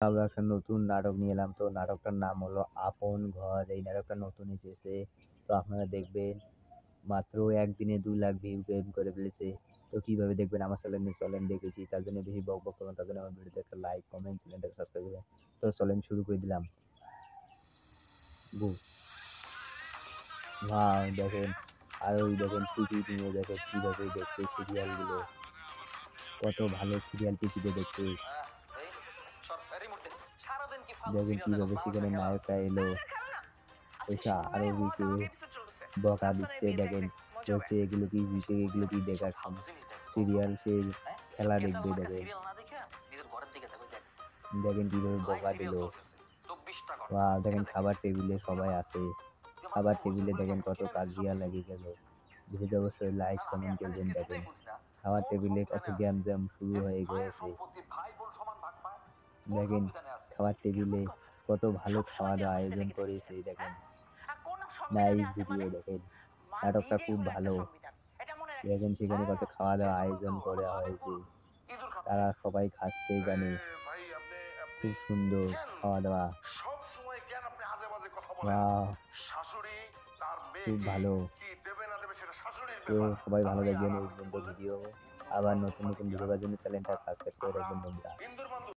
আমরা একটা নতুন নাটক নিয়ে এলাম। তো নাটকটার নাম হলো 'আপন ঘর'। এই নাটকটা নতুন এসেছে। তো আপনারা দেখবেন। মাত্র ১ দিনে ২ লাখ ভিউ গেইন করে ফেলেছে। তো কিভাবে দেখবেন আমার চ্যানেলে চলেন দেখেছি। তার জন্য বেশি বকবক করব না। তার জন্য আমার ভিডিওতে একটা লাইক, কমেন্ট, চ্যানেলটাকে সাবস্ক্রাইব করবেন। তো চলেন শুরু করে দিলাম। গো। ওয়াও! দেখেন। আর ওই দেখেন টিভি নিয়ে দেখেন কিভাবে দেখছে সিরিয়ালগুলো। কত ভালো সিরিয়াল টিভিতে দেখছে। এই সর রিমোট দে। সারাদিন কি ফালতু দেখেন সিরিয়াল দেখো? কিভাবে তামাশা সেখানে খেলা আছে। নায়কটা এলো। আরে না খেলো না। আজকে এসে সময় হওয়ার আরবীকে নামক এপিসোড চলতেছে। বকা রাফসানের দিচ্ছে বিয়ে দেখেন। থাকবে মজা হবে। বলছে এগুলো কি এসব বুঝি এগুলো না। কি এসব দেখার ফালতু জিনিস দেখো। সিরিয়াল সে হ্যাঁ? এসব খেলা গেটার দেখবে মার্কা দেখেন। সিরিয়াল না দেখে নিজের ঘরের দিকে তাকাই দেখ। দেখেন কিভাবে লাইভ বকা সিরিয়াল দিল। চলতেছে। 24 টা ঘন্টা। ওয়াও! এটা দেখেন দেখ। খাবার টেবিলে তুই সবাই আমার আছে। তুই আমার খাবার বউ পরিচয় টেবিলে করে দেখেন কেন? কত কিনে নিছিস কাজিয়া সবকিছু? লেগে গেল। ভিডিওতে অবশ্যই লাইক, আর আমি কমেন্ট আপনাদেরকে করবেন দুটাই দেখেন। বুঝি না। খাবার কোন টেবিলে কত সংবিধানে আছে গ্যাঞ্জাম শুরু যে হয়ে মায়ের গিয়েছে। সম্পত্তি ভাই বোন সমান ভাগ পায়? কোন দেখেন সংবিধানে আছে? খাবার টেবিলে কেমন কথা? কত ভালো সবসময় কেন খাওয়া-দাওয়ার আমাদের আয়োজন লেগে থাকিস করেছে কেন? দেখেন। হ্যাঁ? আর কোন সংবিধানে নাইস আছে ভিডিও মানে? দেখেন। মা নাটকটা নিজেই খুব হলো একটা ভালো। সংবিধান। এটা মনে রাখিস। দেখেন সেখানে কত হ্যাঁ, খাওয়া-দাওয়ার সেজন্যই তো আয়োজন আমরা করা হয়েছে। হাবিবপুর ইঁদুর খাচ্ছি। তারা সবাই খাচ্ছে আরে এখানে। ভাই আপনি খুব সুন্দর কেন খাওয়া-দাওয়া। সব সময় কেন আপনি আজে বাজে কথা বলেন? ওয়াও! শাশুড়ি তার খুব মেয়েকে ভালো। কি দেবে না দেবে সেটা শাশুড়ির তো ব্যাপার। সবাই ভালো আপনি আর থাকবেন এই আপনি কি পর্যন্ত বললেন? ভিডিও। ইঁদুর আবার খাওয়ানোর নতুন মানে নতুন কি? ভিডিও পাওয়ার জন্য চ্যানেলটা সাবস্ক্রাইব করে আমরা রাখবেন বন্ধুরা।